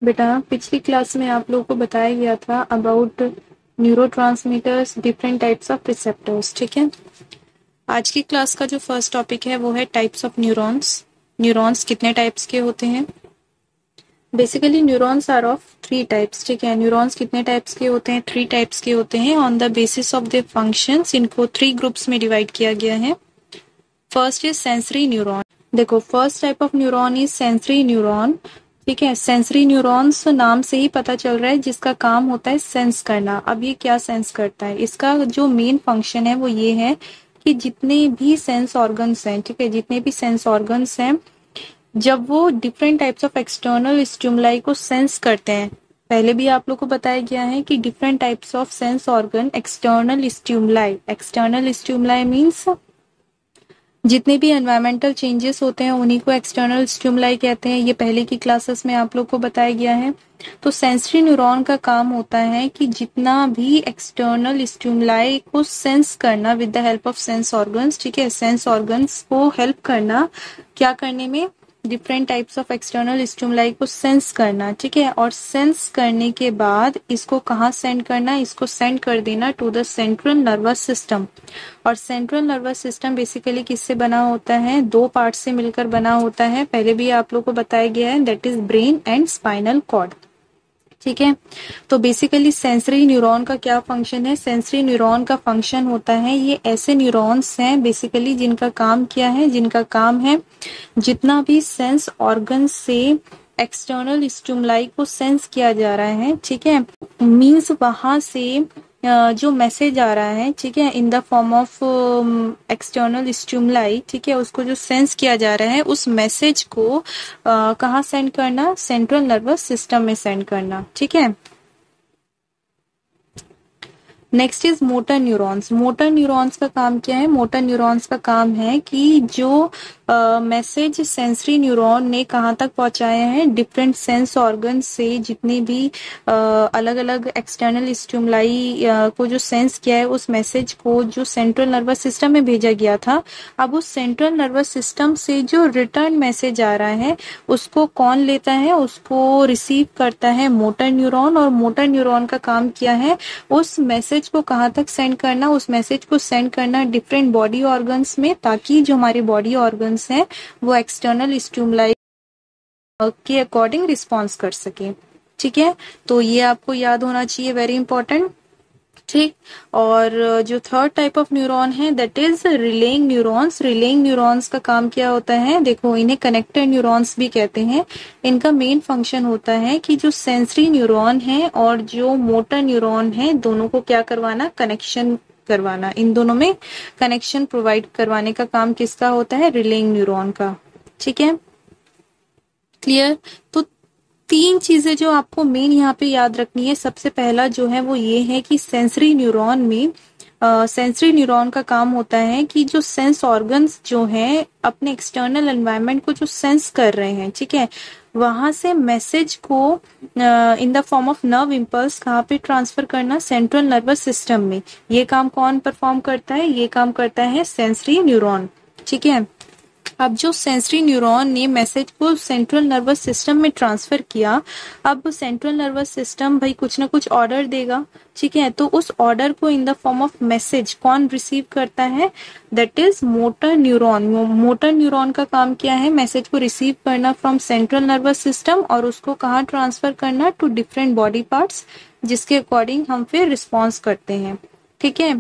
बेटा पिछली क्लास में आप लोगों को बताया गया था about neurotransmitters, different types of receptors. ठीक है, आज की क्लास का जो फर्स्ट टॉपिक है वो है टाइप्स ऑफ न्यूरॉन्स। न्यूरॉन्स कितने टाइप्स के होते हैं? Basically neurons are of three types. ठीक है, न्यूरॉन्स कितने टाइप्स के होते हैं? थ्री टाइप्स के होते हैं। On the basis of the functions इनको थ्री ग्रुप्स में डिवाइड किया गया है। First is sensory neuron. देखो, first type of neuron is sensory neuron. ठीक है, सेंसरी न्यूरॉन्स नाम से ही पता चल रहा है जिसका काम होता है सेंस करना। अब ये क्या सेंस करता है? इसका जो मेन फंक्शन है वो ये है कि जितने भी सेंस ऑर्गन्स हैं, ठीक है, जितने भी सेंस ऑर्गन्स हैं, जब वो different types of external stimuli को सेंस करते हैं, पहले भी आप लोग को बताया गया है कि different types of sense organ external stimuli means जितने भी एनवायरमेंटल चेंजेस होते हैं उन्हीं को एक्सटर्नल स्टिमुलाई कहते हैं। ये पहले की क्लासेस में आप लोग को बताया गया है। तो सेंसरी न्यूरॉन का काम होता है कि जितना भी एक्सटर्नल स्टिमुलाई को सेंस करना with the help of sense organs. ठीक है, सेंस ऑर्गन्स को हेल्प करना क्या करने में? Different types of external stimuli को सेंस करना। ठीक है, और सेंस करने के बाद इसको कहाँ सेंड करना? इसको सेंड कर देना to the central nervous system. और सेंट्रल नर्वस सिस्टम बेसिकली किससे बना होता है? दो पार्ट से मिलकर बना होता है। पहले भी आप लोग को बताया गया है, that is brain and spinal cord. ठीक है, तो बेसिकली सेंसरी न्यूरॉन का क्या फंक्शन है? सेंसरी न्यूरॉन का फंक्शन होता है, ये ऐसे न्यूरॉन्स हैं बेसिकली जिनका काम क्या है? जिनका काम है जितना भी सेंस ऑर्गन से एक्सटर्नल स्टिमुलाई को सेंस किया जा रहा है, ठीक है, मींस वहां से जो मैसेज आ रहा है, ठीक है, in the form of external stimuli, ठीक है, उसको जो सेंस किया जा रहा है उस मैसेज को कहाँ सेंड करना? सेंट्रल नर्वस सिस्टम में सेंड करना। ठीक है, next is motor neurons. Motor neurons का काम क्या है? मोटर न्यूरॉन्स का काम है कि जो मैसेज सेंसरी न्यूरॉन ने कहाँ तक पहुंचाया है, डिफरेंट सेंस ऑर्गन से जितने भी अलग अलग एक्सटर्नल स्टिमुलाई को जो सेंस किया है उस मैसेज को जो सेंट्रल नर्वस सिस्टम में भेजा गया था, अब उस सेंट्रल नर्वस सिस्टम से जो रिटर्न मैसेज आ रहा है उसको कौन लेता है? उसको रिसीव करता है मोटर न्यूरॉन। और मोटर न्यूरॉन का काम क्या है? उस मैसेज को कहाँ तक सेंड करना? उस मैसेज को सेंड करना डिफरेंट बॉडी ऑर्गन्स में, ताकि जो हमारे बॉडी ऑर्गन्स हैं वो एक्सटर्नल स्टिमुलाई के अकॉर्डिंग रिस्पॉन्स कर सके। ठीक है, तो ये आपको याद होना चाहिए, वेरी इंपॉर्टेंट। ठीक, और जो थर्ड टाइप ऑफ न्यूरॉन है that is relying neurons. Relying neurons का काम क्या होता है? देखो, इन्हें कनेक्टेड न्यूरॉन्स भी कहते हैं। इनका मेन फंक्शन होता है कि जो सेंसरी न्यूरॉन है और जो मोटर न्यूरॉन है दोनों को क्या करवाना? कनेक्शन करवाना। इन दोनों में कनेक्शन प्रोवाइड करवाने का काम किसका होता है? रिलेइंग न्यूरॉन का। ठीक है, क्लियर? तो तीन चीजें जो आपको मेन यहाँ पे याद रखनी है, सबसे पहला जो है वो ये है कि सेंसरी न्यूरॉन में सेंसरी न्यूरॉन का काम होता है कि जो सेंस ऑर्गन्स जो हैं अपने एक्सटर्नल एनवायरनमेंट को जो सेंस कर रहे हैं, ठीक है, वहां से मैसेज को इन the form of nerve impulse कहाँ पे ट्रांसफर करना? सेंट्रल नर्वस सिस्टम में। ये काम कौन परफॉर्म करता है? ये काम करता है सेंसरी न्यूरॉन। ठीक है, अब जो सेंसरी न्यूरॉन ने मैसेज को सेंट्रल नर्वस सिस्टम में ट्रांसफर किया, अब सेंट्रल नर्वस सिस्टम भाई कुछ ना कुछ ऑर्डर देगा। ठीक है, तो उस ऑर्डर को इन द फॉर्म ऑफ मैसेज कौन रिसीव करता है? That is motor neuron. Motor neuron का काम क्या है? मैसेज को रिसीव करना फ्रॉम सेंट्रल नर्वस सिस्टम और उसको कहाँ ट्रांसफर करना? टू डिफरेंट बॉडी पार्ट्स, जिसके अकॉर्डिंग हम फिर रिस्पॉन्स करते हैं। ठीक है,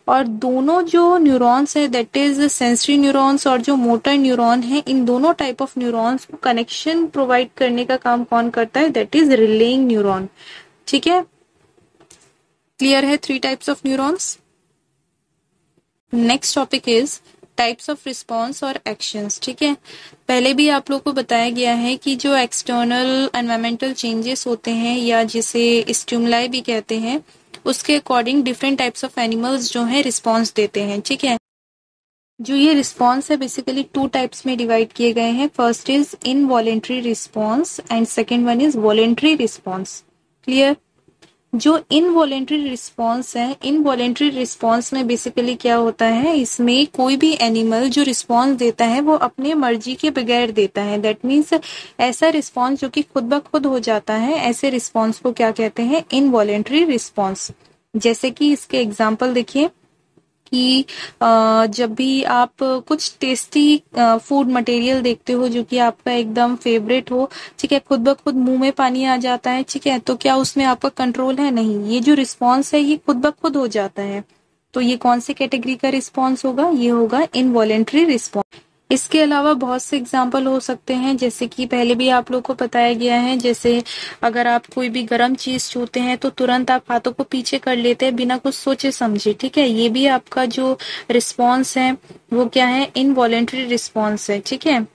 और दोनों जो न्यूरॉन्स है दैट इज सेंसरी न्यूरॉन्स और जो मोटर न्यूरॉन है, इन दोनों टाइप ऑफ न्यूरॉन्स को कनेक्शन प्रोवाइड करने का काम कौन करता है? That is relying neuron. ठीक है, क्लियर है? Three types of neurons. Next topic is types of response और एक्शंस। ठीक है, पहले भी आप लोग को बताया गया है कि जो एक्सटर्नल एनवायरमेंटल चेंजेस होते हैं या जिसे स्टिमुलाई भी कहते हैं, उसके according different types of animals जो है रिस्पॉन्स देते हैं। ठीक है, जो ये रिस्पॉन्स है बेसिकली टू टाइप्स में डिवाइड किए गए हैं। First is involuntary response and second one is voluntary response. Clear? जो इनवॉलेंट्री रिस्पॉन्स है, इनवॉलेंट्री रिस्पॉन्स में बेसिकली क्या होता है, इसमें कोई भी एनिमल जो रिस्पॉन्स देता है वो अपने मर्जी के बगैर देता है। दैट मीन्स ऐसा रिस्पॉन्स जो कि खुद ब खुद हो जाता है, ऐसे रिस्पॉन्स को क्या कहते हैं, इनवॉलेंट्री रिस्पॉन्स। जैसे कि इसके एग्जाम्पल देखिए कि जब भी आप कुछ टेस्टी फूड मटेरियल देखते हो जो कि आपका एकदम फेवरेट हो, ठीक है, खुद ब खुद मुंह में पानी आ जाता है, ठीक है, तो क्या उसमें आपका कंट्रोल है? नहीं, ये जो रिस्पॉन्स है ये खुद ब खुद हो जाता है। तो ये कौन से कैटेगरी का रिस्पॉन्स होगा? ये होगा इनवॉलेंट्री रिस्पॉन्स। इसके अलावा बहुत से एग्जाम्पल हो सकते हैं, जैसे कि पहले भी आप लोग को बताया गया है, जैसे अगर आप कोई भी गर्म चीज छूते हैं तो तुरंत आप हाथों को पीछे कर लेते हैं बिना कुछ सोचे समझे, ठीक है, ये भी आपका जो रिस्पॉन्स है वो क्या है, इनवॉलेंट्री रिस्पॉन्स है, ठीक है।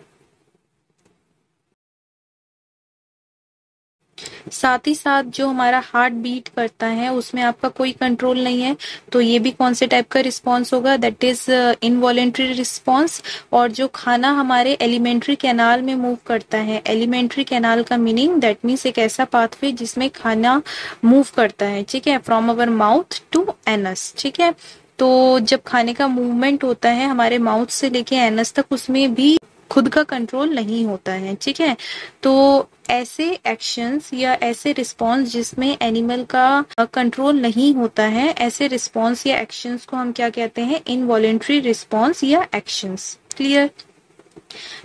साथ ही साथ जो हमारा हार्ट बीट करता है उसमें आपका कोई कंट्रोल नहीं है, तो ये भी कौन से टाइप का रिस्पॉन्स होगा, दैट इज इनवॉलेंट्री रिस्पॉन्स। और जो खाना हमारे एलिमेंट्री कैनाल में मूव करता है, एलिमेंट्री कैनाल का मीनिंग दैट मीन्स एक ऐसा पाथवे जिसमें खाना मूव करता है, ठीक है, from our mouth to anus, ठीक है। तो जब खाने का मूवमेंट होता है हमारे माउथ से लेके एनस तक, उसमें भी खुद का कंट्रोल नहीं होता है, ठीक है। तो ऐसे एक्शंस या ऐसे रिस्पॉन्स जिसमें एनिमल का कंट्रोल नहीं होता है, ऐसे रिस्पॉन्स या एक्शंस को हम क्या कहते हैं, इनवॉलेंट्री रिस्पॉन्स या actions. Clear?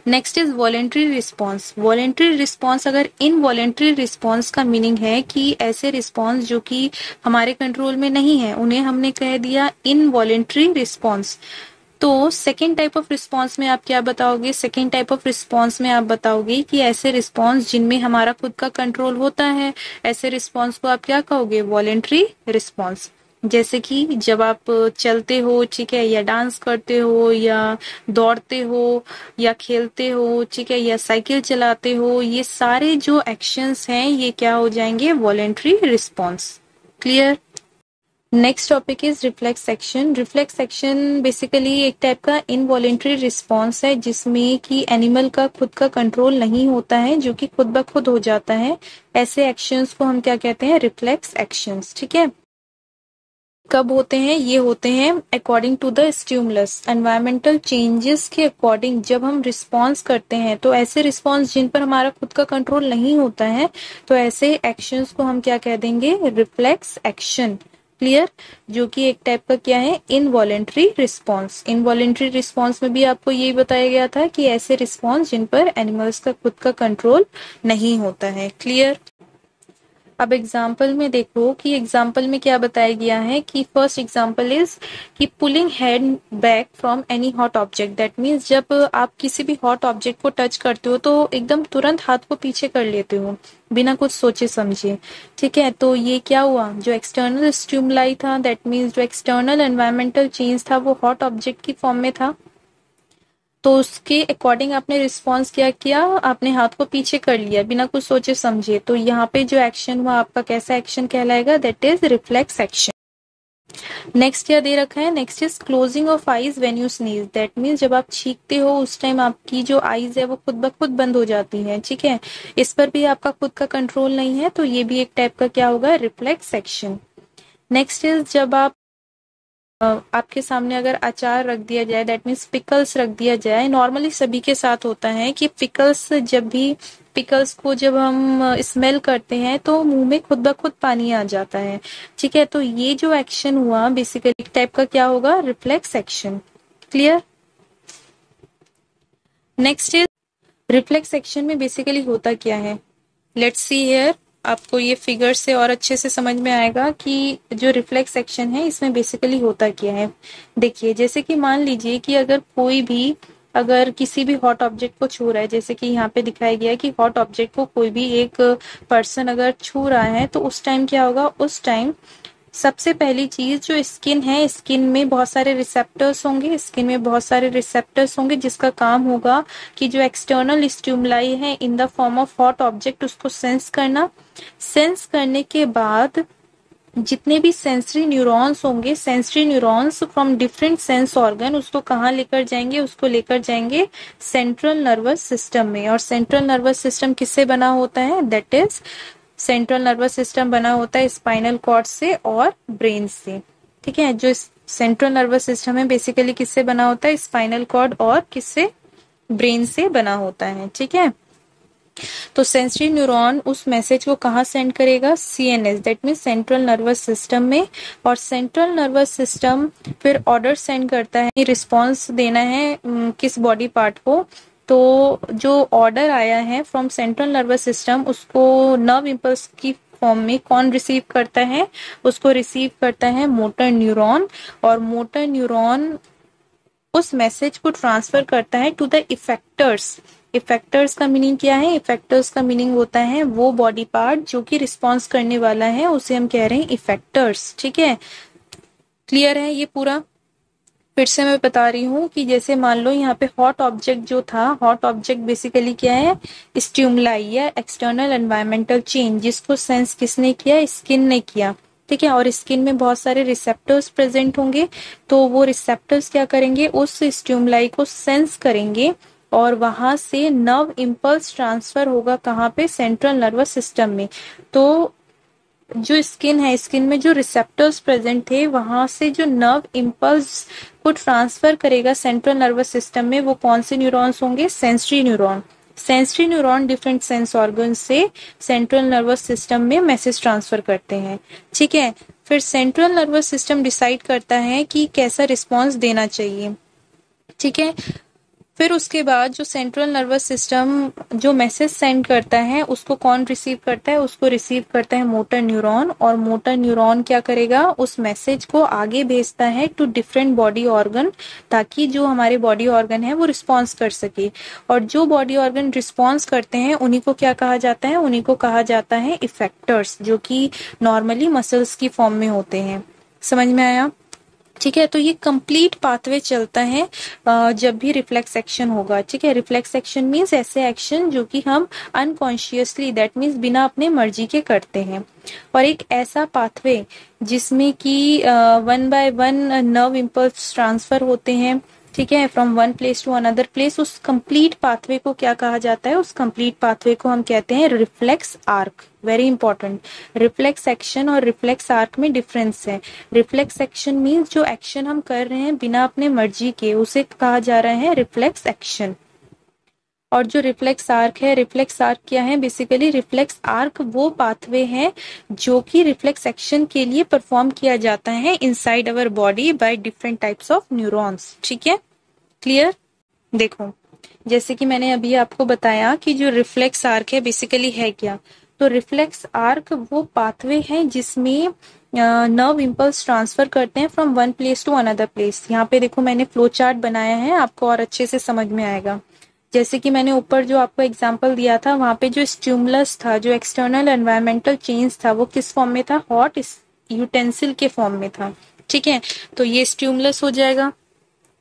Next is voluntary response. Voluntary response, अगर इनवॉलेंट्री रिस्पॉन्स का मीनिंग है कि ऐसे रिस्पॉन्स जो कि हमारे कंट्रोल में नहीं है, उन्हें हमने कह दिया इनवॉलेंट्री रिस्पॉन्स। तो सेकेंड टाइप ऑफ रिस्पॉन्स में आप क्या बताओगे? सेकेंड टाइप ऑफ रिस्पॉन्स में आप बताओगे कि ऐसे रिस्पॉन्स जिनमें हमारा खुद का कंट्रोल होता है, ऐसे रिस्पॉन्स को आप क्या कहोगे? Voluntary response. जैसे कि जब आप चलते हो, ठीक है, या डांस करते हो, या दौड़ते हो, या खेलते हो, ठीक है, या साइकिल चलाते हो, ये सारे जो एक्शंस हैं ये क्या हो जाएंगे? Voluntary response. Clear? Next topic is reflex action. Reflex action basically एक टाइप का इनवॉलेंट्री रिस्पॉन्स है जिसमें कि एनिमल का खुद का कंट्रोल नहीं होता है, जो कि खुद ब खुद हो जाता है। ऐसे एक्शंस को हम क्या कहते हैं? रिफ्लेक्स एक्शंस, ठीक है। कब होते हैं? ये होते हैं according to the stimulus, environmental changes के अकॉर्डिंग जब हम रिस्पॉन्स करते हैं। तो ऐसे रिस्पॉन्स जिन पर हमारा खुद का कंट्रोल नहीं होता है, तो ऐसे एक्शंस को हम क्या कह देंगे? Reflex action. क्लियर? जो कि एक टाइप का क्या है? Involuntary response. इनवॉलेंट्री रिस्पॉन्स में भी आपको यही बताया गया था कि ऐसे रिस्पॉन्स जिन पर एनिमल्स का खुद का कंट्रोल नहीं होता है। क्लियर? अब एग्जाम्पल में देखो कि एग्जाम्पल में क्या बताया गया है कि फर्स्ट एग्जाम्पल इज कि pulling head back from any hot object. That means जब आप किसी भी हॉट ऑब्जेक्ट को टच करते हो तो एकदम तुरंत हाथ को पीछे कर लेते हो बिना कुछ सोचे समझे, ठीक है। तो ये क्या हुआ? जो एक्सटर्नल स्टिमुलाई था, दैट मीन्स जो एक्सटर्नल एनवायरमेंटल चेंज था वो हॉट ऑब्जेक्ट की फॉर्म में था, तो उसके अकॉर्डिंग आपने रिस्पॉन्स क्या किया? आपने हाथ को पीछे कर लिया बिना कुछ सोचे समझे। तो यहाँ पे जो एक्शन हुआ आपका कैसा एक्शन कहलाएगा? That is reflex action. Next क्या दे रखा है? Next is closing of eyes when you sneeze. That means जब आप छींकते हो उस टाइम आपकी जो आईज है वो खुद ब खुद बंद हो जाती है, ठीक है। इस पर भी आपका खुद का कंट्रोल नहीं है, तो ये भी एक टाइप का क्या होगा? Reflex action. नेक्स्ट इज जब आप आपके सामने अगर अचार रख दिया जाए, दैट मीन्स पिकल्स रख दिया जाए। नॉर्मली सभी के साथ होता है कि पिकल्स को जब हम स्मेल करते हैं तो मुंह में खुद ब खुद पानी आ जाता है, ठीक है। तो ये जो एक्शन हुआ बेसिकली एक टाइप का क्या होगा? Reflex action. Clear? Next is reflex action में बेसिकली होता क्या है? Let's see here. आपको ये फिगर से और अच्छे से समझ में आएगा कि जो रिफ्लेक्स एक्शन है इसमें बेसिकली होता क्या है। देखिए, जैसे कि मान लीजिए कि अगर किसी भी हॉट ऑब्जेक्ट को छू रहा है, जैसे कि यहाँ पे दिखाया गया है कि हॉट ऑब्जेक्ट को कोई भी एक पर्सन अगर छू रहा है, तो उस टाइम क्या होगा? उस टाइम सबसे पहली चीज जो स्किन है, स्किन में बहुत सारे रिसेप्टर्स होंगे जिसका काम होगा कि जो एक्सटर्नल स्टिमुलाई है in the form of hot object उसको सेंस करना। सेंस करने के बाद जितने भी सेंसरी न्यूरॉन्स होंगे, sensory neurons from different sense organ उसको कहाँ लेकर जाएंगे? उसको लेकर जाएंगे सेंट्रल नर्वस सिस्टम में। और सेंट्रल नर्वस सिस्टम किससे बना होता है? That is central nervous system बना होता है स्पाइनल कॉर्ड से और ब्रेन से। ठीक है, जो सेंट्रल नर्वस सिस्टम है बेसिकली किससे बना होता है, स्पाइनल कॉर्ड और किससे, ब्रेन से बना होता है। ठीक है, तो सेंसरी न्यूरॉन उस मैसेज को कहाँ सेंड करेगा, CNS, that mean central nervous system में। और सेंट्रल नर्वस सिस्टम फिर ऑर्डर सेंड करता है, रिस्पॉन्स देना है किस बॉडी पार्ट को। तो जो ऑर्डर आया है फ्रॉम सेंट्रल नर्वस सिस्टम उसको नर्व इम्पल्स की फॉर्म में कौन रिसीव करता है, उसको रिसीव करता है मोटर न्यूरॉन। और मोटर न्यूरॉन उस मैसेज को ट्रांसफर करता है टू द इफेक्टर्स। इफेक्टर्स का मीनिंग क्या है, इफेक्टर्स का मीनिंग होता है वो बॉडी पार्ट जो कि रिस्पॉन्स करने वाला है, उसे हम कह रहे हैं इफेक्टर्स। ठीक है, क्लियर है ये पूरा। फिर से मैं बता रही हूँ कि जैसे मान लो यहाँ पे हॉट ऑब्जेक्ट जो था, हॉट ऑब्जेक्ट बेसिकली क्या है, स्टिमुलाई या एक्सटर्नल एनवायरमेंटल चेंज, जिसको सेंस किसने किया, स्किन ने किया। ठीक है, और स्किन में बहुत सारे रिसेप्टर्स प्रेजेंट होंगे, तो वो रिसेप्टर्स क्या करेंगे, उस स्टिमुलाई को सेंस करेंगे और वहां से नर्व इम्पल्स ट्रांसफर होगा कहाँ पे, सेंट्रल नर्वस सिस्टम में। तो जो स्किन है, स्किन में जो रिसेप्टर्स प्रेजेंट थे वहां से जो नर्व इम्पल्स को ट्रांसफर करेगा सेंट्रल नर्वस सिस्टम में, वो कौन से न्यूरॉन्स होंगे, sensory neuron. Sensory neuron different sense organ से सेंट्रल नर्वस सिस्टम में मैसेज ट्रांसफर करते हैं। ठीक है, फिर सेंट्रल नर्वस सिस्टम डिसाइड करता है कि कैसा रिस्पॉन्स देना चाहिए। ठीक है, फिर उसके बाद जो सेंट्रल नर्वस सिस्टम जो मैसेज सेंड करता है उसको कौन रिसीव करता है, उसको रिसीव करता है मोटर न्यूरॉन। और मोटर न्यूरॉन क्या करेगा, उस मैसेज को आगे भेजता है टू डिफरेंट बॉडी ऑर्गन, ताकि जो हमारे बॉडी ऑर्गन है वो रिस्पॉन्स कर सके। और जो बॉडी ऑर्गन रिस्पॉन्स करते हैं उन्हीं को क्या कहा जाता है, उन्हीं को कहा जाता है इफेक्टर्स, जो कि नॉर्मली मसल्स की फॉर्म में होते हैं। समझ में आया। ठीक है, तो ये कंप्लीट पाथवे चलता है जब भी रिफ्लेक्स एक्शन होगा। ठीक है, रिफ्लेक्स एक्शन मीन्स ऐसे एक्शन जो कि हम अनकॉन्शियसली, दैट मीन्स बिना अपने मर्जी के करते हैं। और एक ऐसा पाथवे जिसमें कि 1 बाय 1 नर्व इम्पल्स ट्रांसफर होते हैं, ठीक है, from one place to another place, उस कंप्लीट पाथवे को क्या कहा जाता है, उस कंप्लीट पाथवे को हम कहते हैं reflex arc. Very important, reflex action और रिफ्लेक्स आर्क में डिफरेंस है। रिफ्लेक्स एक्शन मीन्स जो एक्शन हम कर रहे हैं बिना अपने मर्जी के, उसे कहा जा रहा है रिफ्लेक्स एक्शन। और जो रिफ्लेक्स आर्क है, रिफ्लेक्स आर्क क्या है, बेसिकली रिफ्लेक्स आर्क वो पाथवे है जो कि रिफ्लेक्स एक्शन के लिए परफॉर्म किया जाता है inside our body by different types of neurons. ठीक है, क्लियर। देखो, जैसे कि मैंने अभी आपको बताया कि जो रिफ्लेक्स आर्क है बेसिकली है क्या, तो रिफ्लेक्स आर्क वो पाथवे है जिसमें नर्व इम्पल्स ट्रांसफर करते हैं from one place to another place. यहाँ पे देखो मैंने फ्लो चार्ट बनाया है, आपको और अच्छे से समझ में आएगा। जैसे कि मैंने ऊपर जो आपको एग्जांपल दिया था, वहां पे जो स्टिमुलस था, जो एक्सटर्नल एनवायरमेंटल चेंज था, वो किस फॉर्म में था, हॉट यूटेंसिल के फॉर्म में था। ठीक है, तो ये स्टिमुलस हो जाएगा।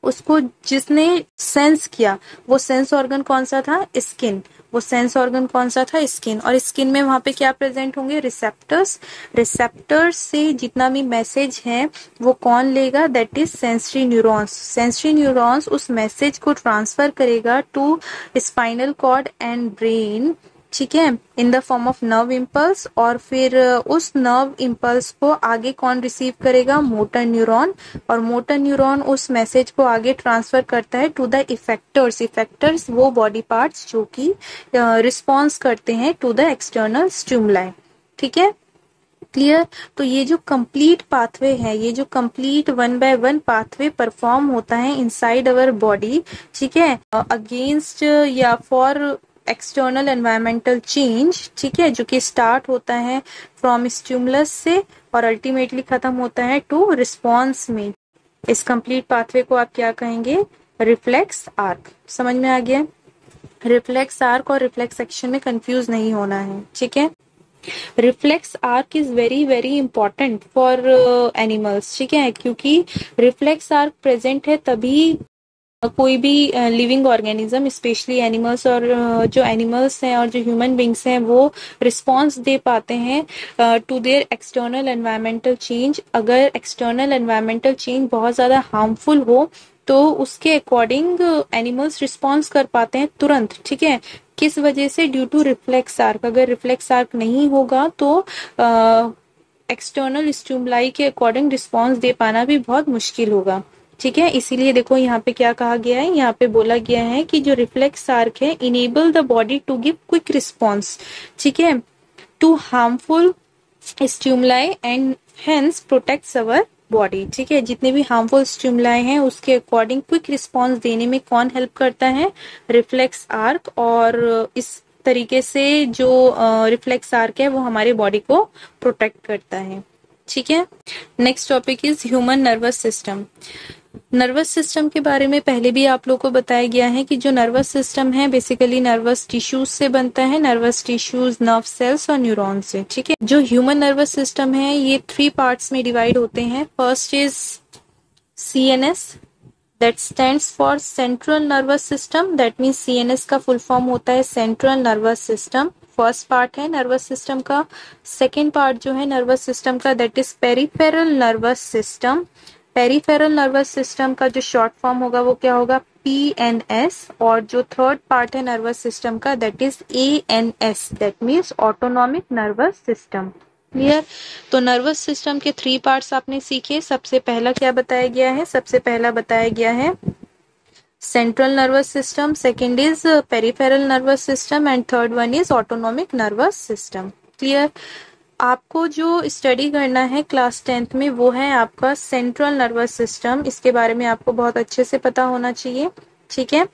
उसको जिसने सेंस किया वो सेंस ऑर्गन कौन सा था, स्किन। वो सेंस ऑर्गन कौन सा था, स्किन। और स्किन में वहां पे क्या प्रेजेंट होंगे, रिसेप्टर्स। रिसेप्टर्स से जितना भी मैसेज है वो कौन लेगा, that is sensory neurons. Sensory neurons उस मैसेज को ट्रांसफर करेगा to spinal cord and brain, ठीक है, in the form of nerve impulse. और फिर उस नर्व इम्पल्स को आगे कौन रिसीव करेगा, मोटर न्यूरॉन। और मोटर न्यूरॉन उस मैसेज को आगे ट्रांसफर करता है टू द इफेक्टर्स। इफेक्टर्स वो बॉडी पार्ट्स जो कि रिस्पॉन्स करते हैं टू द एक्सटर्नल स्टिमुलाई। ठीक है, क्लियर। तो ये जो कंप्लीट पाथवे है, ये जो कंप्लीट 1 बाय 1 पाथवे परफॉर्म होता है इनसाइड अवर बॉडी, ठीक है, अगेंस्ट या फॉर एक्सटर्नल एनवायरमेंटल चेंज, ठीक है, जो कि स्टार्ट होता है फ्रॉम स्टिमुलस से और अल्टीमेटली खत्म होता है टू रिस्पॉन्स में। इस कंप्लीट पाथवे को आप क्या कहेंगे, रिफ्लेक्स आर्क। समझ में आ गया। रिफ्लेक्स आर्क और रिफ्लेक्स एक्शन में कंफ्यूज नहीं होना है। ठीक है, reflex arc is very very important for animals. ठीक है, क्योंकि रिफ्लेक्स आर्क प्रेजेंट है तभी कोई भी लिविंग ऑर्गेनिज्म, स्पेशली एनिमल्स, और जो एनिमल्स हैं और जो ह्यूमन बींग्स हैं वो रिस्पॉन्स दे पाते हैं to their external environmental change. अगर एक्सटर्नल एनवायरमेंटल चेंज बहुत ज़्यादा हार्मफुल हो तो उसके अकॉर्डिंग एनिमल्स रिस्पॉन्स कर पाते हैं तुरंत। ठीक है, किस वजह से? Due to reflex arc. अगर रिफ्लेक्स आर्क नहीं होगा तो एक्सटर्नल स्टिमुलाई के अकॉर्डिंग रिस्पॉन्स दे पाना भी बहुत मुश्किल होगा। ठीक है, इसीलिए देखो यहाँ पे क्या कहा गया है, यहाँ पे बोला गया है कि जो रिफ्लेक्स आर्क है enable the body to give quick response, ठीक है, to harmful stimuli and hence protects our body. ठीक है, जितने भी हार्मफुल स्टिमुलाई हैं उसके अकॉर्डिंग क्विक रिस्पॉन्स देने में कौन हेल्प करता है? Reflex arc. और इस तरीके से जो रिफ्लेक्स आर्क है वो हमारे बॉडी को प्रोटेक्ट करता है। ठीक है, next topic is human nervous system. Nervous system के बारे में पहले भी आप लोगों को बताया गया है कि जो नर्वस सिस्टम है बेसिकली नर्वस टिश्यूज से बनता है, नर्वस टिश्यूज, नर्व सेल्स और न्यूरॉन से। ठीक है, जो ह्यूमन नर्वस सिस्टम है ये 3 पार्ट्स में डिवाइड होते हैं। First is CNS, that stands for central nervous system, that means CNS का फुल फॉर्म होता है central nervous system. First part है नर्वस सिस्टम का। सेकेंड पार्ट जो है नर्वस सिस्टम का that is peripheral nervous system. Peripheral nervous system का जो शॉर्ट फॉर्म होगा वो क्या होगा? PNS। और जो थर्ड पार्ट है नर्वस सिस्टम का that is ANS, that means autonomic nervous system. Clear? तो नर्वस सिस्टम के 3 पार्ट्स आपने सीखे। सबसे पहला क्या बताया गया है? सबसे पहला बताया गया है central nervous system, second is peripheral nervous system and third one is autonomic nervous system. Clear? आपको जो स्टडी करना है क्लास 10th में वो है आपका सेंट्रल नर्वस सिस्टम। इसके बारे में आपको बहुत अच्छे से पता होना चाहिए। ठीक है,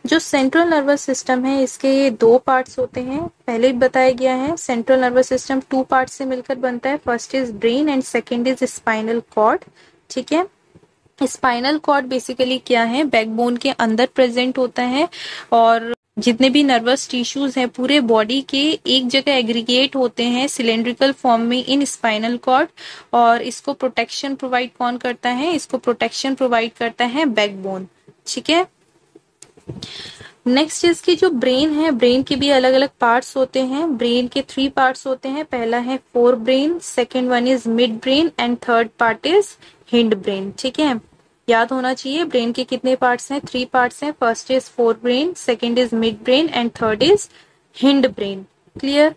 जो सेंट्रल नर्वस सिस्टम है इसके 2 पार्ट्स होते हैं। पहले भी बताया गया है सेंट्रल नर्वस सिस्टम 2 पार्ट से मिलकर बनता है। First is brain and second is spinal cord. ठीक है, स्पाइनल कॉर्ड बेसिकली क्या है? बैकबोन के अंदर प्रेजेंट होता है और जितने भी नर्वस टिश्यूज हैं पूरे बॉडी के एक जगह एग्रीगेट होते हैं सिलेंड्रिकल फॉर्म में इन स्पाइनल कॉर्ड। और इसको प्रोटेक्शन प्रोवाइड कौन करता है? इसको प्रोटेक्शन प्रोवाइड करता है बैकबोन। ठीक है, नेक्स्ट इसकी जो ब्रेन है, ब्रेन के भी अलग अलग पार्ट्स होते हैं। ब्रेन के 3 पार्ट्स होते हैं। पहला है four brain, second one is mid brain and third part is hind brain. ठीक है, याद होना चाहिए ब्रेन के कितने पार्ट्स हैं? 3 पार्ट्स हैं। First is fore brain, second is mid brain and third is hind brain. Clear?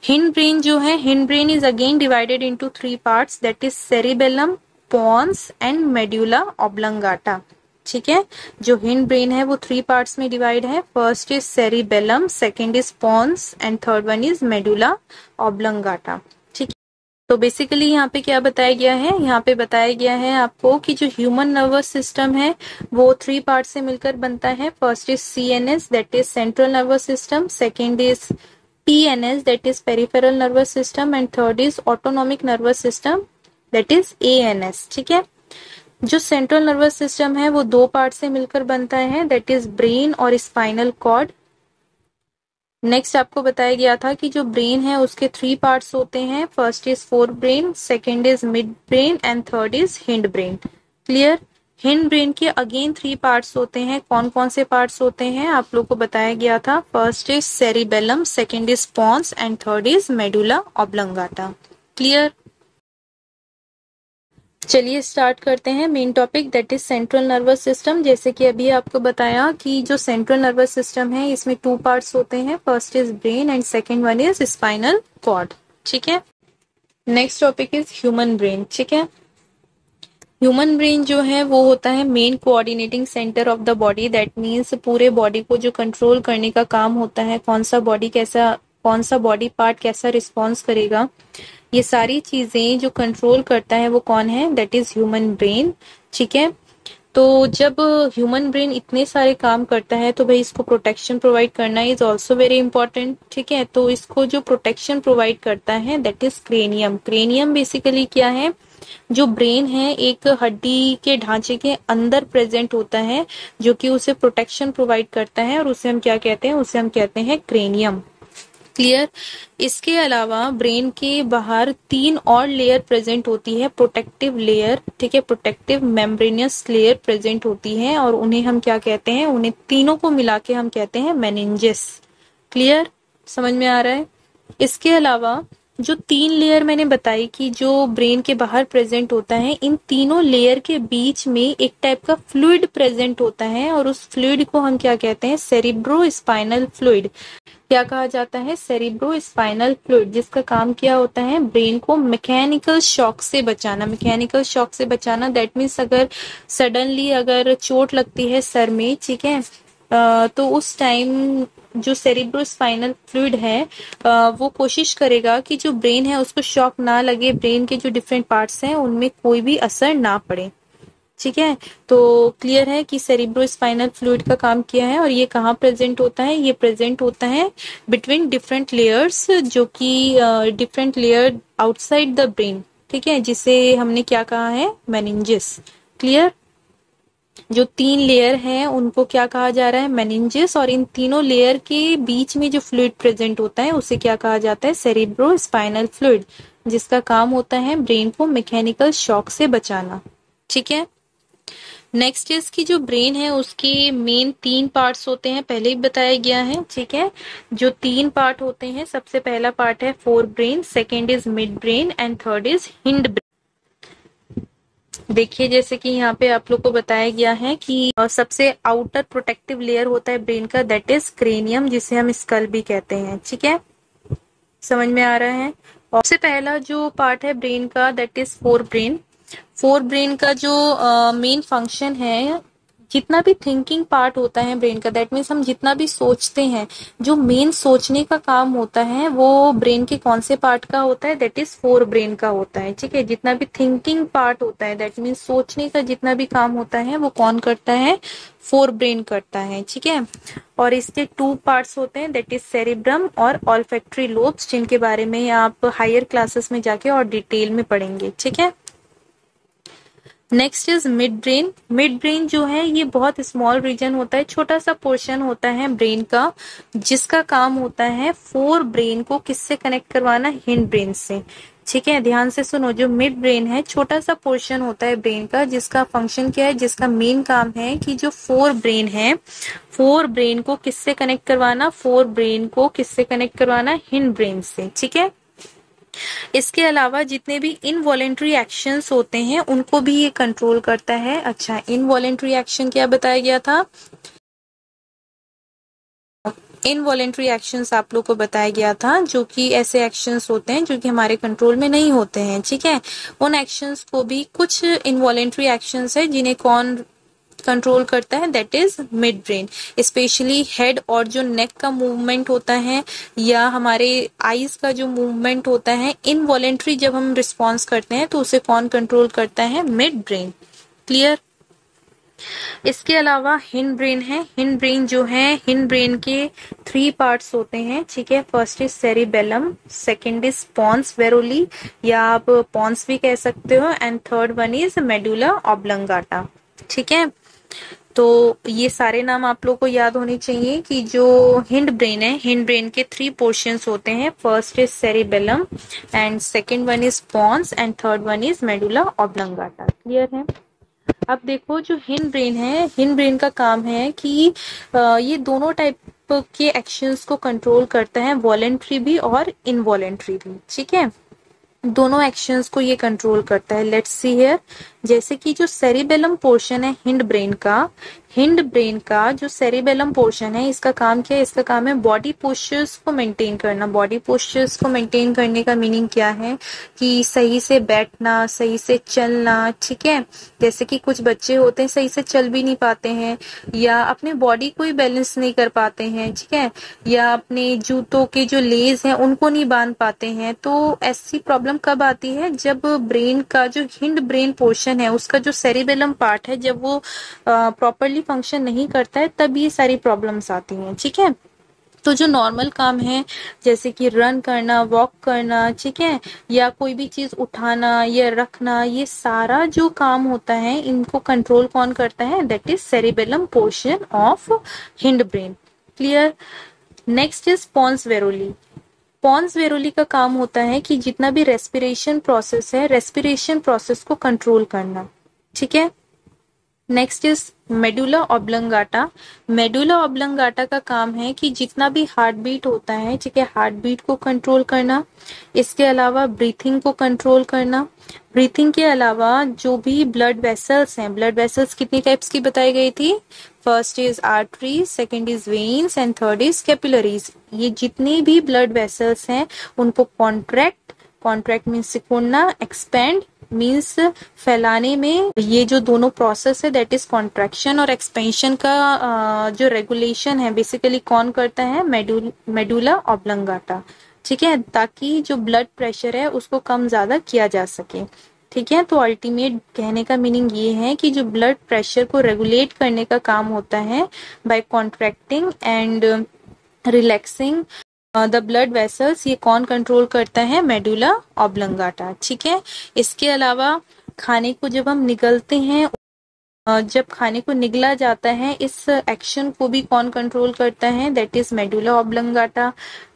Hind brain जो है, hind brain is again divided into 3 parts that is cerebellum, pons and medulla oblongata. ठीक है, जो hind brain है वो 3 parts में divide है। First is cerebellum, second is pons and third one is medulla oblongata. ठीक है, तो बेसिकली यहाँ पे क्या बताया गया है? यहाँ पे बताया गया है आपको कि जो ह्यूमन नर्वस सिस्टम है वो 3 पार्ट से मिलकर बनता है। First is CNS that is central nervous system, second is PNS that is peripheral nervous system and third is autonomic nervous system that is ANS। ठीक है, जो सेंट्रल नर्वस सिस्टम है वो 2 पार्ट से मिलकर बनता है दैट इज ब्रेन और स्पाइनल कॉर्ड। नेक्स्ट आपको बताया गया था कि जो ब्रेन है उसके 3 पार्ट्स होते हैं। First is fore brain, second is mid brain and third is hind brain. Clear? Hind brain के अगेन 3 पार्ट्स होते हैं। कौन कौन से पार्ट्स होते हैं आप लोग को बताया गया था? First is cerebellum, second is pons and third is medulla oblongata. Clear? चलिए स्टार्ट करते हैं main topic that is central nervous system. जैसे कि अभी आपको बताया कि जो सेंट्रल नर्वस सिस्टम है इसमें 2 पार्ट्स होते हैं। First is brain and second one is spinal cord. ठीक है, next topic is human brain. ठीक है, ह्यूमन ब्रेन जो है वो होता है main coordinating centre of the body, that means पूरे बॉडी को जो कंट्रोल करने का काम होता है, कौन सा बॉडी पार्ट कैसा रिस्पॉन्स करेगा, ये सारी चीजें जो कंट्रोल करता है वो कौन है? That is human brain. ठीक है, तो जब ह्यूमन ब्रेन इतने सारे काम करता है तो भाई इसको प्रोटेक्शन प्रोवाइड करना इज ऑल्सो वेरी इंपॉर्टेंट। ठीक है, तो इसको जो प्रोटेक्शन प्रोवाइड करता है that is cranium. Cranium basically क्या है? जो ब्रेन है एक हड्डी के ढांचे के अंदर प्रेजेंट होता है जो कि उसे प्रोटेक्शन प्रोवाइड करता है और उसे हम क्या कहते हैं? उसे हम कहते हैं क्रेनियम। क्लियर? इसके अलावा ब्रेन के बाहर 3 और लेयर प्रेजेंट होती है, प्रोटेक्टिव लेयर। ठीक है, प्रोटेक्टिव मेम्ब्रेनियस लेयर प्रेजेंट होती है और उन्हें हम क्या कहते हैं? उन्हें तीनों को मिला के हम कहते हैं मेनिंजेस। क्लियर? समझ में आ रहा है? इसके अलावा जो 3 लेयर मैंने बताई कि जो ब्रेन के बाहर प्रेजेंट होता है, इन तीनों लेयर के बीच में एक टाइप का फ्लूइड प्रेजेंट होता है और उस फ्लूइड को हम क्या कहते हैं, सेरिब्रो स्पाइनल फ्लूइड। क्या कहा जाता है, सेरिब्रो स्पाइनल फ्लूइड, जिसका काम क्या होता है, ब्रेन को मैकेनिकल शॉक से बचाना। मैकेनिकल शॉक से बचाना दैट मीन्स अगर सडनली अगर चोट लगती है सर में, ठीक है, तो उस टाइम जो सेरिब्रो स्पाइनल फ्लूइड है वो कोशिश करेगा कि जो ब्रेन है उसको शॉक ना लगे, ब्रेन के जो डिफरेंट पार्ट्स हैं उनमें कोई भी असर ना पड़े। ठीक है, तो क्लियर है कि सेरिब्रो स्पाइनल फ्लूइड का काम क्या है और ये कहाँ प्रेजेंट होता है, ये प्रेजेंट होता है बिटवीन डिफरेंट लेयर्स, जो कि different layer outside the brain. ठीक है, जिसे हमने क्या कहा है, मेनिंजेस। क्लियर, जो 3 लेयर हैं उनको क्या कहा जा रहा है, मेनिंजेस, और इन तीनों लेयर के बीच में जो फ्लूइड प्रेजेंट होता है उसे क्या कहा जाता है, सेरिब्रो स्पाइनल फ्लूइड, जिसका काम होता है ब्रेन को मैकेनिकल शॉक से बचाना। ठीक है, नेक्स्ट इसकी जो ब्रेन है उसके मेन 3 पार्ट्स होते हैं, पहले ही बताया गया है। ठीक है, जो 3 पार्ट होते हैं, सबसे पहला पार्ट है four brain, second is mid brain and third is hind brain. देखिए जैसे कि यहाँ पे आप लोग को बताया गया है कि सबसे आउटर प्रोटेक्टिव लेयर होता है ब्रेन का, दैट इज क्रेनियम, जिसे हम स्कल भी कहते हैं। ठीक है, समझ में आ रहा है। और सबसे पहला जो पार्ट है ब्रेन का that is fore brain. Fore brain का जो मेन फंक्शन है, जितना भी थिंकिंग पार्ट होता है ब्रेन का, दैट मीन्स हम जितना भी सोचते हैं, जो मेन सोचने का काम होता है वो ब्रेन के कौन से पार्ट का होता है, दैट इज फोर ब्रेन का होता है। ठीक है, जितना भी थिंकिंग पार्ट होता है, दैट मीन्स सोचने का जितना भी काम होता है वो कौन करता है, फोर ब्रेन करता है। ठीक है, और इसके 2 पार्ट्स होते हैं, दैट इज सेरिब्रम और ऑल्फैक्टरी लोब्स, जिनके बारे में आप हायर क्लासेस में जाके और डिटेल में पढ़ेंगे। ठीक है, next is mid brain. Mid brain जो है ये बहुत स्मॉल रीजन होता है, छोटा सा पोर्शन होता है ब्रेन का, जिसका काम होता है फोर ब्रेन को किससे कनेक्ट करवाना, हिंड ब्रेन से। ठीक है, ध्यान से सुनो, जो मिड ब्रेन है छोटा सा पोर्शन होता है ब्रेन का, जिसका फंक्शन क्या है, जिसका मेन काम है कि जो फोर ब्रेन है, फोर ब्रेन को किससे कनेक्ट करवाना, फोर ब्रेन को किससे कनेक्ट करवाना, हिंड ब्रेन से। ठीक है, इसके अलावा जितने भी इनवॉलेंट्री एक्शंस होते हैं उनको भी ये कंट्रोल करता है। अच्छा, इनवॉलेंट्री एक्शन क्या बताया गया था, इनवॉलेंट्री एक्शंस आप लोग को बताया गया था, जो कि ऐसे एक्शंस होते हैं जो कि हमारे कंट्रोल में नहीं होते हैं। ठीक है, उन एक्शंस को भी, कुछ इनवॉलेंट्री एक्शंस है जिन्हें कौन कंट्रोल करता है, that is mid brain. Specially head और जो नेक का मूवमेंट होता है या हमारे आईज का जो मूवमेंट होता है, इनवॉलेंट्री जब हम रिस्पॉन्स करते हैं तो उसे कौन कंट्रोल करता है, मिड ब्रेन। क्लियर, इसके अलावा हिंड ब्रेन है। हिंड ब्रेन जो है, हिंड ब्रेन के 3 पार्ट्स होते हैं। ठीक है, first is cerebellum, second is pons varolii या आप पॉन्स भी कह सकते हो, and third one is medulla oblongata. ठीक है, तो ये सारे नाम आप लोग को याद होने चाहिए कि जो हिंड ब्रेन है, हिंड ब्रेन के 3 पोर्शंस होते हैं, first is cerebellum and second one is pons and third one is medulla oblongata. Clear है। अब देखो जो हिंड ब्रेन है, हिंड ब्रेन का काम है कि ये दोनों टाइप के एक्शंस को कंट्रोल करता है, वॉलेंट्री भी और इनवॉलेंट्री भी। ठीक है, दोनों एक्शंस को ये कंट्रोल करता है। लेट्स सी हियर, जैसे कि जो सेरिबेलम पोर्शन है हिंड ब्रेन का, हिंड ब्रेन का जो सेरिबेलम पोर्शन है, इसका काम क्या है, इसका काम है बॉडी पोस्चर्स को मेंटेन करना। बॉडी पोस्चर्स को मेंटेन करने का मीनिंग क्या है कि सही से बैठना, सही से चलना। ठीक है, जैसे कि कुछ बच्चे होते हैं सही से चल भी नहीं पाते हैं या अपने बॉडी को ही बैलेंस नहीं कर पाते हैं। ठीक है, या अपने जूतों के जो लेस हैं उनको नहीं बांध पाते हैं। तो ऐसी प्रॉब्लम कब आती है, जब ब्रेन का जो हिंड ब्रेन पोर्शन है, उसका जो सेरिबेलम पार्ट है, जब वो प्रॉपरली फंक्शन नहीं करता है, तब ये सारी प्रॉब्लम्स आती हैं। ठीक है, तो जो नॉर्मल काम है जैसे कि रन करना, वॉक करना, ठीक है, या कोई भी चीज उठाना या रखना, ये सारा जो काम होता है इनको कंट्रोल कौन करता है, that is cerebellum portion of hind brain. Clear, next is pons varolii. Pons varolii का काम होता है कि जितना भी रेस्पिरेशन प्रोसेस है, रेस्पिरेशन प्रोसेस को कंट्रोल करना। ठीक है, next is medulla oblongata. Medulla oblongata का काम है कि जितना भी हार्ट बीट होता है, ठीक है, हार्ट बीट को कंट्रोल करना, इसके अलावा ब्रीथिंग को कंट्रोल करना। ब्रीथिंग के अलावा जो भी ब्लड वेसल्स हैं, ब्लड वेसल्स कितनी टाइप्स की बताई गई थी? First is arteries, second is veins and third is capillaries. ये जितने भी ब्लड वेसल्स हैं उनको कॉन्ट्रैक्ट, कॉन्ट्रैक्ट मीन्स सिकुड़ना, एक्सपेंड मीन्स फैलाने में, ये जो दोनों प्रोसेस है दैट इज कॉन्ट्रैक्शन और एक्सपेंशन का जो रेगुलेशन है बेसिकली कौन करता है? मेडुला ऑब्लंगाटा, ठीक है, ताकि जो ब्लड प्रेशर है उसको कम ज्यादा किया जा सके। ठीक है, तो अल्टीमेट कहने का मीनिंग ये है कि जो ब्लड प्रेशर को रेगुलेट करने का काम होता है by contracting and relaxing the blood vessels, ये कौन कंट्रोल करता है? Medulla oblongata. ठीक है, इसके अलावा खाने को जब हम निगलते हैं, जब खाने को निगला जाता है, इस एक्शन को भी कौन कंट्रोल करता है? That is medulla oblongata.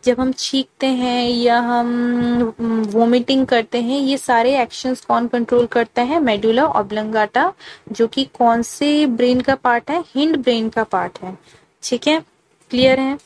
जब हम छींकते हैं या हम वोमिटिंग करते हैं, ये सारे एक्शंस कौन कंट्रोल करता है? मेडुला ऑब्लंगाटा, जो कि कौन से ब्रेन का पार्ट है? हिंड ब्रेन का पार्ट है। ठीक है, क्लियर है?